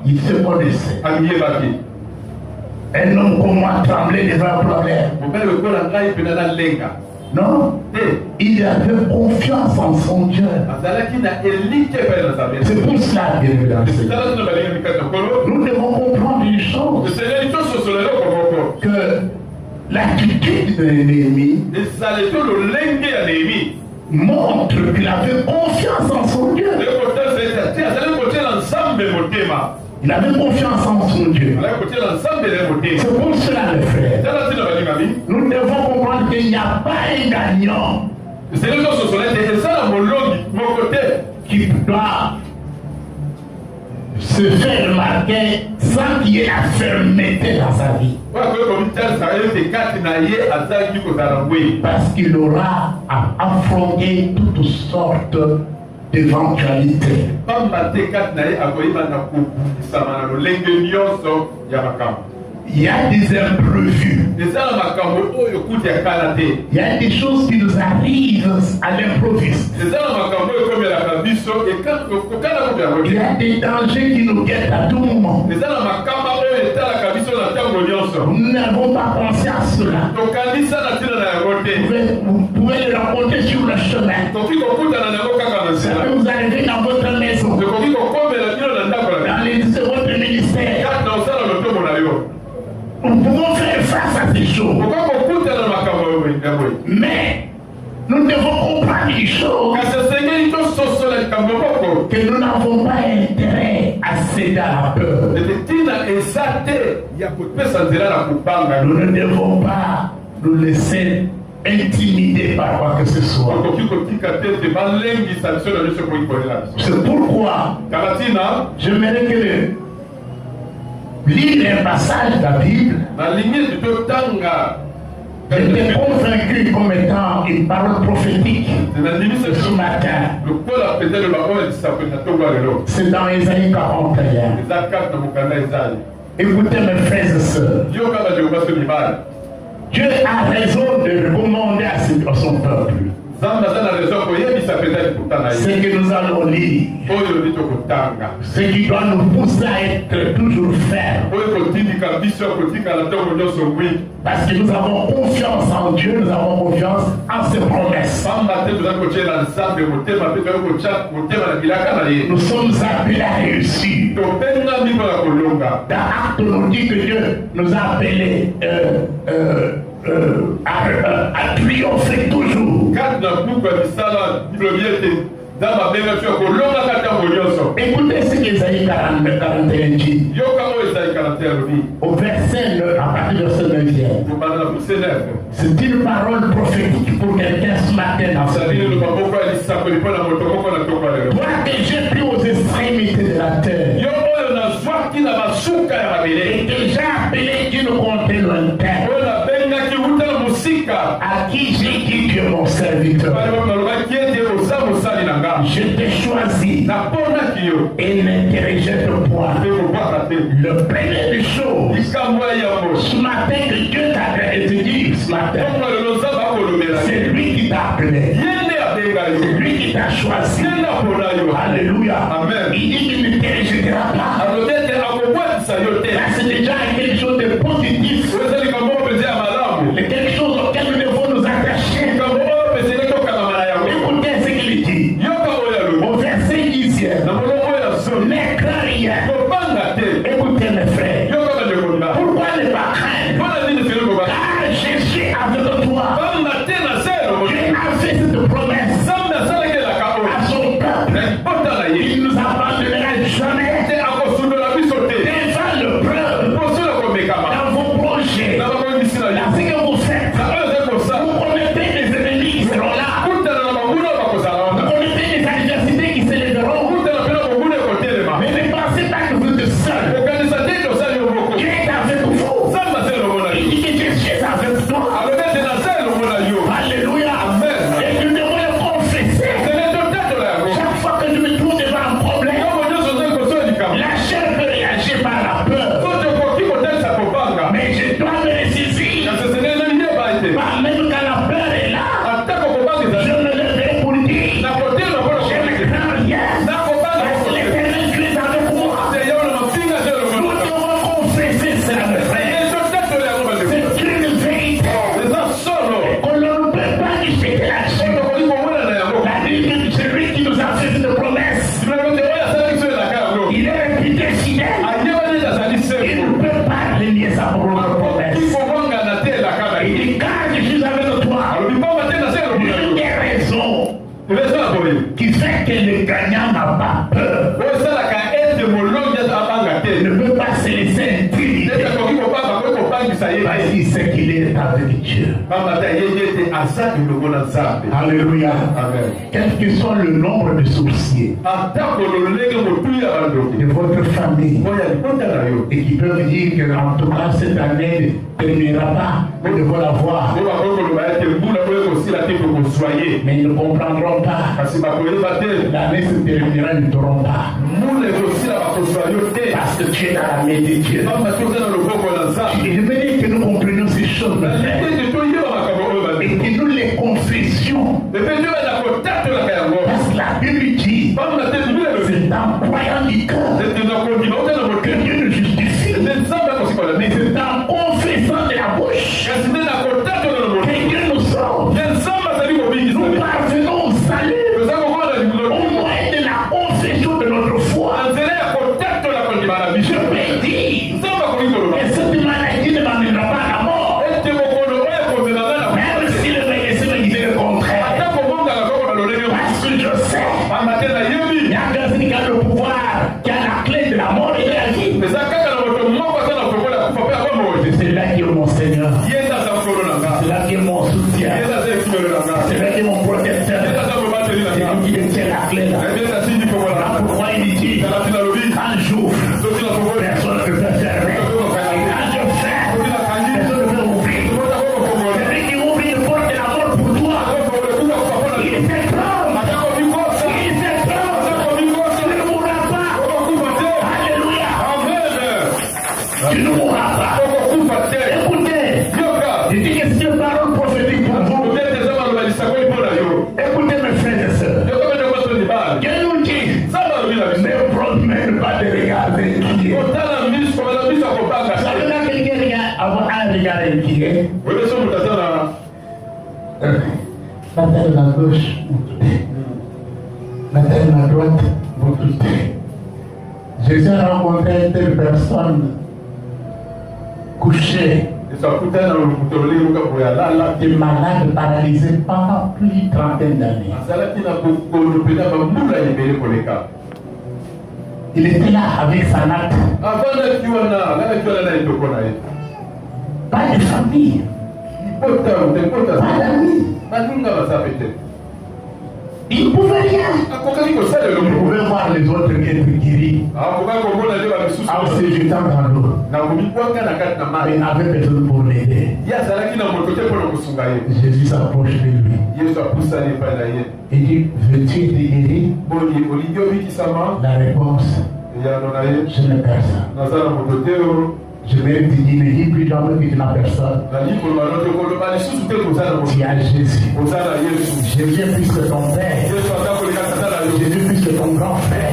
Il se connaissait. Un homme comme moi tremblait devant un problème. Non, il avait confiance en son Dieu. C'est pour cela, bien évidemment, nous devons comprendre une chose, que l'attitude de Néhémie montre qu'il avait confiance en son Dieu. Il avait confiance en son Dieu. C'est pour cela, mes frères, nous devons comprendre qu'il n'y a pas un gagnant qui doit se faire remarquer sans qu'il y ait la fermeté dans sa vie. Parce qu'il aura à affronter toutes sortes d'éventualités. Il y a des imprévus. Il y a des choses qui nous arrivent à l'improviste. Il y a des dangers qui nous guettent à tout moment. Nous n'avons pas pensé à cela. Vous pouvez le rencontrer sur le chemin. Ça peut vous arriver dans votre maison, dans votre ministère. Nous pouvons faire face à ces choses. Mais nous devons comprendre une chose, que nous n'avons pas intérêt à céder à la peur. Nous ne devons pas nous laisser intimider par quoi que ce soit. C'est pourquoi j'aimerais que lire un passage de la Bible. J'étais convaincu comme étant une parole prophétique ce matin. C'est dans Ésaïe 41. Écoutez mes frères et sœurs. Dieu a raison de recommander à son peuple ce que nous allons lire, ce qui doit nous pousser à être toujours fermes. Parce que nous avons confiance en Dieu, nous avons confiance en ses promesses. Nous sommes appelés à réussir. Dans Actes, on nous dit que Dieu nous a appelés à triompher toujours. Écoutez ce qu'Ésaïe 41 dit. Au verset 9, à partir du verset 9. C'est une parole prophétique pour quelqu'un ce matin dans sa vie. Toi que j'ai pris aux extrémités de la terre, et que j'ai appelé d'une contrée lointaine, à qui j'ai dit tu es mon serviteur. Je t'ai choisi et ne te rejette point. Le premier des choses, ce matin que Dieu t'a dit, ce matin, c'est lui qui t'a appelé. C'est lui qui t'a choisi. Alléluia. Amen. Il dit qu'il ne te rejettera pas. Là, c'est déjà quelque chose de positif. Quelque chose auquel nous devons nous attacher. Écoutez ce qu'il dit. Au verset 10, ne crains rien. Écoutez mes frères. Pourquoi ne pas craindre? Car je suis avec toi. Dieu a fait cette promesse à son peuple. Il ne nous abandonnera jamais. Devant le qui fait que le gagnant n'a pas peur. Ne peut pas se laisser intimider. Parce qu'il sait qu'il est avec Dieu. Alléluia. Quel que soit le nombre de sorciers de votre famille et qui peuvent dire que en tout cas cette année ne terminera pas, vous devez la voir. Mais ils ne comprendront pas. L'année se terminera, ils ne t'auront pas. Parce que tu es dans la main de Dieu. Je veux dire que nous comprenions ces choses et que nous les confessions. Parce que la Bible dit, c'est en croyant du cœur que Dieu nous justifie. Mais c'est en confessant de la bouche que Dieu nous sauve. Nous parvenons au salut au moyen de la confession de notre foi. Je peux dire que cette maladie ne m'amènera pas à la mort. Même si le médecin me disait le contraire. Parce que je sais. Il y a quelqu'un qui a le pouvoir, qui a la clé de la mort et de la vie. C'est là qui est mon Seigneur. C'est là qui est mon soutien. C'est là qui est mon protecteur. C'est lui qui détient la clé là. Pourquoi il dit quand j'ouvre, personne ne peut fermer. Quand je ferme, personne ne peut ouvrir. Celui qui ouvre une porte de la mort pour toi, il est prêt. Tu ne mourras pas. Alléluia. Tu ne mourras pas. Écoutez, je dis que c'est une parole prophétique pour vous. Écoutez mes frères et sœurs. Dieu nous dit, ne promène pas de regard inquiet. Ça veut dire que quelqu'un regarde avoir un regard inquiet. La tête de la gauche, vous doutez. La tête de la droite, vous doutez. Jésus a rencontré telle personne couchée, des malades paralysés pendant plus d'une trentaine d'années. Il était là avec sa natte. Pas de famille, pas d'amis. Il ne pouvait rien. Il pouvait voir les autres être guéris en se jetant dans l'eau. Il n'avait personne pour l'aider. Jésus s'approche de lui. Il dit, veux-tu être guéri? La réponse, je n'ai personne. Je vais te dire, ne dis plus jamais que tu n'as personne. Tu as Jésus. Jésus plus que ton père. Jésus plus que ton grand frère.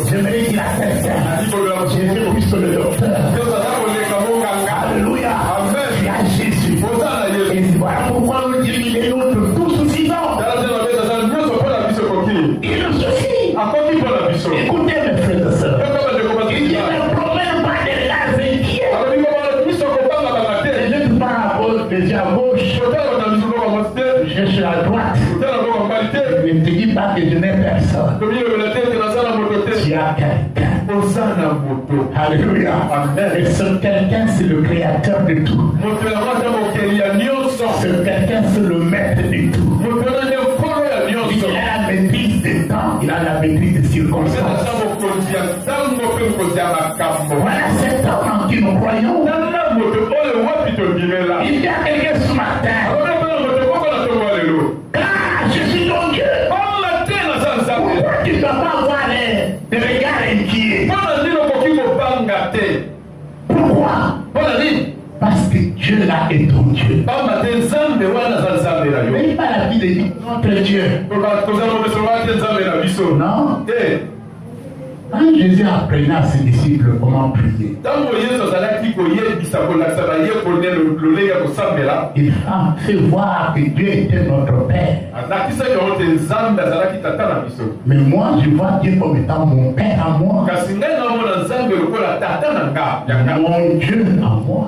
J'aimerais dire à quelqu'un, Jésus plus que le docteur. Alléluia. Tu as Jésus. Et voilà pourquoi nous disons qu'il est notre tout suffisant. Il nous suffit. Écoutez mes frères et sœurs. Il dit, ne promène pas de regards inquiets. Je ne pas à gauche, déjà à gauche. Je suis à droite. Ne te dis pas que je n'ai personne. Tu as quelqu'un. Alléluia. Et ce quelqu'un, c'est le créateur de tout. Ce quelqu'un, c'est le maître de tout. Il a la maîtrise des temps, il a la maîtrise des circonstances. Voilà cet homme en qui nous croyons. Il y a quelqu'un ce matin. Car je suis ton Dieu. Pourquoi tu ne dois pas avoir des regards inquiets? Pourquoi? Parce que Dieu là est ton Dieu. Mais pas la vie de notre Dieu. Non. Quand Jésus apprenait à ses disciples comment prier, il a fait voir que Dieu était notre Père. Mais moi, je vois Dieu comme étant mon Père à moi. Mon Dieu à moi.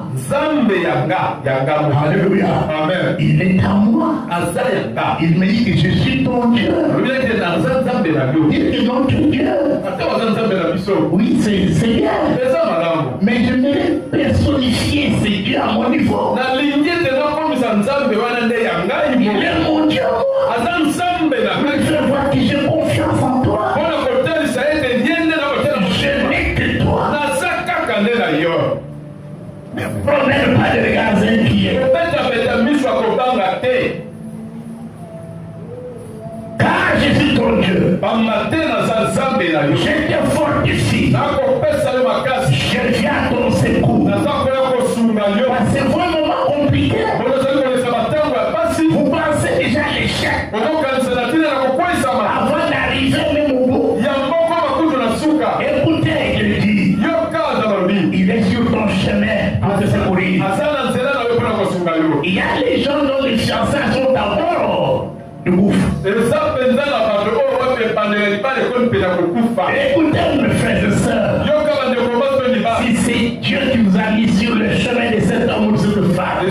Alléluia. Amen. Il est à moi. Il me dit que je suis ton Dieu. Il est notre Dieu. Oui, c'est bien. Mais je vais personnifier ces dieux à mon niveau. Il est mon Dieu. Mais je vois que j'ai confiance en toi. Je n'ai que toi. Ne promène pas de regards inquiets. Car je suis ton Dieu. Je te fortifie. Je viens à ton secours. C'est un moment compliqué. Vous pensez déjà à l'échec. Avant d'arriver même au bout. Écoutez, je dis. Il est sur ton chemin pour te secourir. Il y a les gens dont les fiançailles sont d'abord de bouffe. Écoutez mes frères et sœurs, si c'est Dieu qui vous a mis sur le chemin de cet homme ou sur le phare,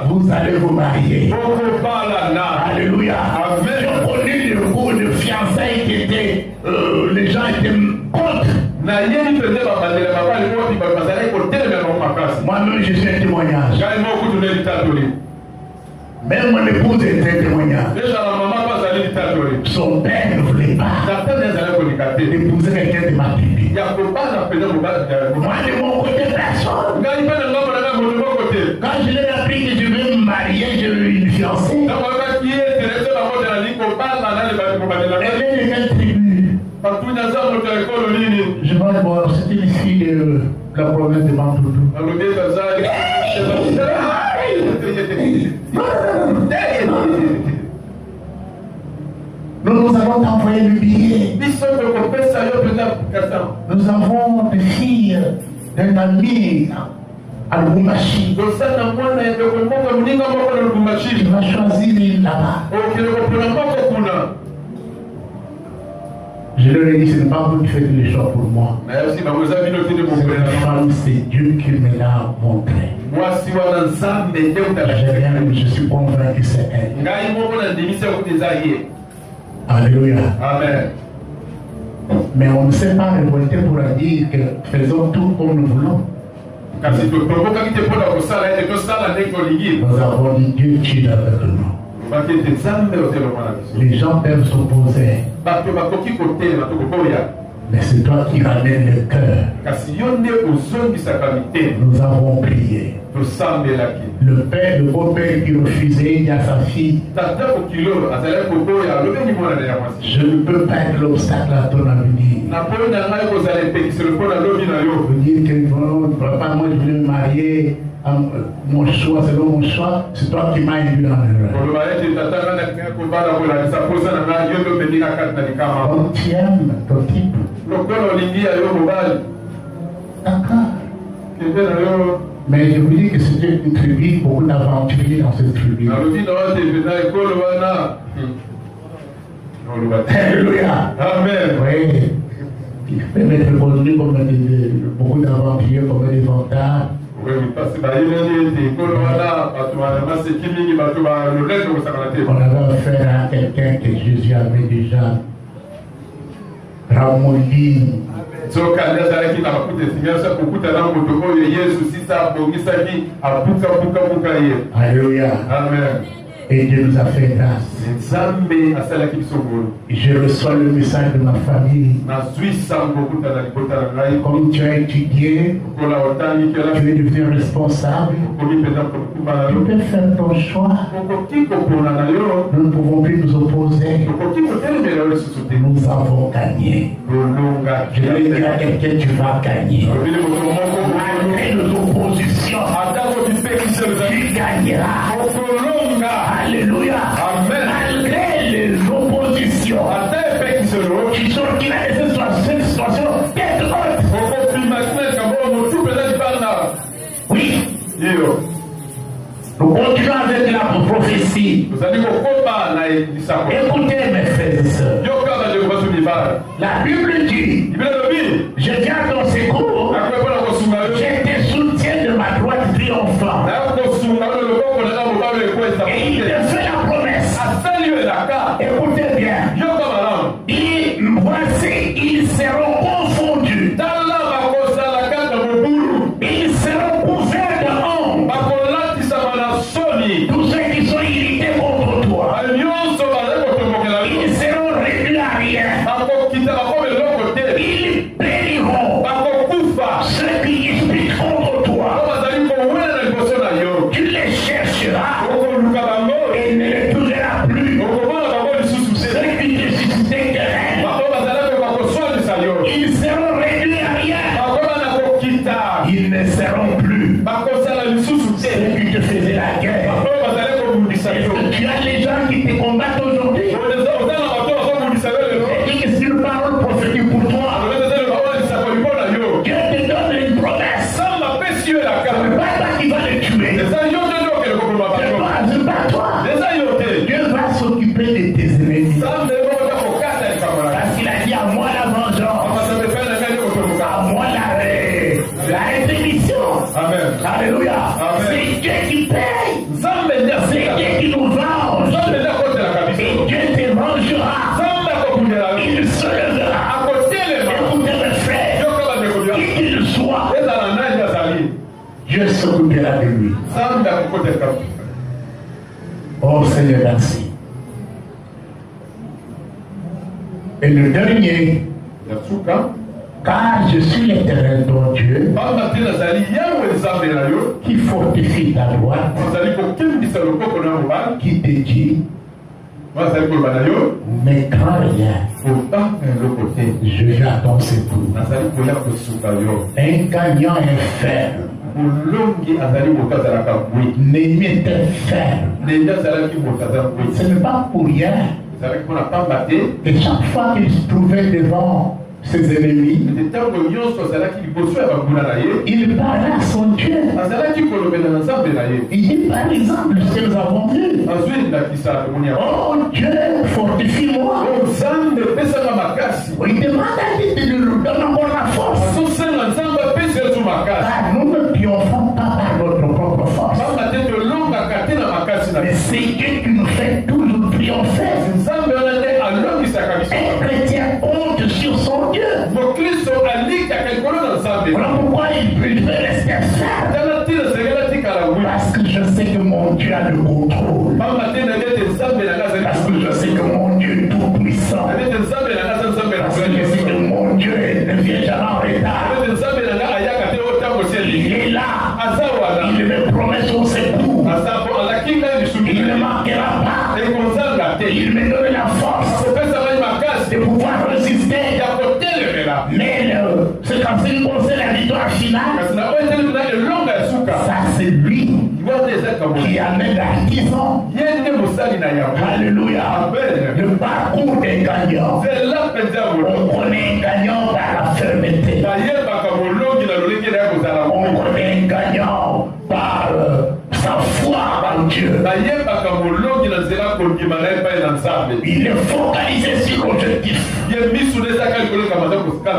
vous allez vous marier. Alléluia. J'ai connu le goût de fiançailles qui étaient, les gens étaient contre. Moi-même, je suis un témoignage. Même mon épouse était un témoignage. Son père ne voulait pas épouser quelqu'un de ma tribu. Moi, de mon côté, personne. Quand je l'ai appris que je vais me marier, je vais une fiancée. Elle est de quelle tribu? Je vois d'abord, c'était une fille de la province de Mantoudou. Nous avons envoyé le billet. Nous avons des filles d'un ami à Lubumbashi. Tu vas choisir là-bas. Je leur ai dit, ce n'est pas vous qui faites les choix pour moi. C'est Dieu qui me l'a montré. Je suis convaincu que c'est elle. Alléluia. Amen. Mais on ne s'est pas révolté pour dire que faisons tout comme nous voulons. Nous avons dit Dieu qui est avec nous. Les gens peuvent s'opposer. Mais c'est toi qui ramènes le cœur. Nous avons prié. Le père, le beau-père qui refusait, il y a sa fille. Je ne peux pas être l'obstacle à ton avenir. Vous dire que non, papa, moi je voulais me marier. Mon choix, selon mon choix, c'est toi qui m'as induit dans l'erreur. On t'aime, ton type. D'accord. Mais je vous dis que c'était une tribu, beaucoup d'aventuriers dans cette tribu. Alléluia. Amen. Oui. Il peut être connu comme beaucoup d'aventuriers, comme des vantards. On avait affaire à quelqu'un que Jésus avait déjà ramolli. Alléluia. Amen. Et Dieu nous a fait grâce. Je reçois le message de ma famille. Comme tu as étudié, tu es devenu responsable. Tu peux faire ton choix. Nous ne pouvons plus nous opposer. Nous avons gagné. Je vais dire à quelqu'un, tu vas gagner. Malgré nos oppositions, tu gagneras. Alléluia. Amen. Malgré les oppositions, Nous continuons avec la prophétie. Écoutez mes frères et sœurs. La Bible dit, je viens dans ces cours, je te soutiens de ma droite triomphante. Et il te fait la promesse. Écoutez bien. Voici, ils seront confondus. Ils seront couverts de honte. Tous ceux qui sont irrités contre toi. Ils seront réduits à rien. Ils périront. Ceux qui disputent contre toi. Tu les chercheras et ne les trouveras plus. Ceux qui te suscitent querelle. Ils seront réduits à rien. Ils ne seront plus ceux qui te faisaient la guerre. Est-ce que tu as les gens qui te combattent aujourd'hui? Et que c'est une parole prophétique pour toi. Dieu te donne une promesse. Ce n'est pas toi qui vas les tuer. C'est pas toi. Dieu va s'occuper de tes ennemis. Parce qu'il a dit à moi la vengeance. À moi la rétribution. Alléluia. C'est Dieu qui paye. C'est Dieu qui nous venge. Et Dieu te vengera. Il se lèvera. Écoutez mes frères. Qui qu'il soit. Dieu s'occupera de lui. Oh Seigneur, merci. Et le dernier, car je suis l'Éternel ton Dieu, qui fortifie ta droite, qui te dit, mais crains rien, je viens à ton secours. Un gagnant est ferme. Néhémie était ferme. Ce n'est pas pour rien. Et chaque fois qu'il se trouvait devant ses ennemis, il parlait à son Dieu. Il dit par exemple ce que nous avons vu. Oh Dieu, fortifie-moi. Il demande à Dieu de nous donner encore la force. Car nous ne triomphons pas par notre propre force. Mais c'est Dieu qui nous fait toujours triompher. Un chrétien honte sur son Dieu. Voilà pourquoi il peut rester ferme. Parce que je sais que mon Dieu a le contrôle. Parce que je sais que mon Dieu est tout puissant. Parce que je sais que mon Dieu ne vient jamais en retard. Il est là. Il me promet son secours. Il ne manquera pas. Il me donne la force de pouvoir résister. Mais c'est quand il concerne la victoire finale. Ça c'est lui qui amène l'artisan. Alléluia. Le parcours des gagnants. On connaît un gagnant par la fermeté. On connaît un gagnant par sa foi en Dieu. Il est focalisé sur l'objectif.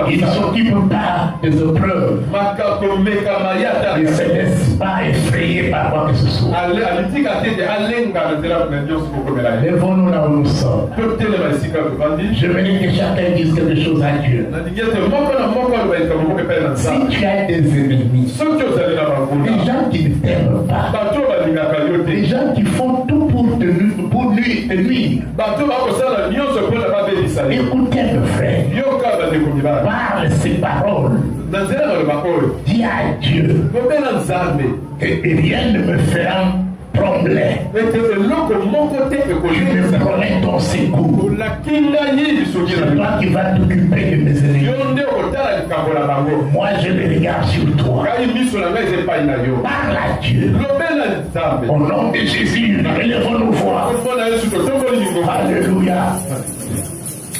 Il ne s'occupe pas des épreuves. Il ne se laisse pas effrayer par quoi que ce soit. Lèvons-nous là où nous sommes. Je veux dire que chacun dise quelque chose à Dieu. Si tu as des ennemis, des gens qui ne t'aiment pas, des gens qui font tout pour te nuire, écoutez mes frères, parle ces paroles. Dis à Dieu que rien ne me fera trembler. Je me promets ton secours. C'est toi qui vas t'occuper de mes ennemis. Moi je les regarde sur toi. Parle à Dieu. Au nom de Jésus, élevons nos voix. Alléluia.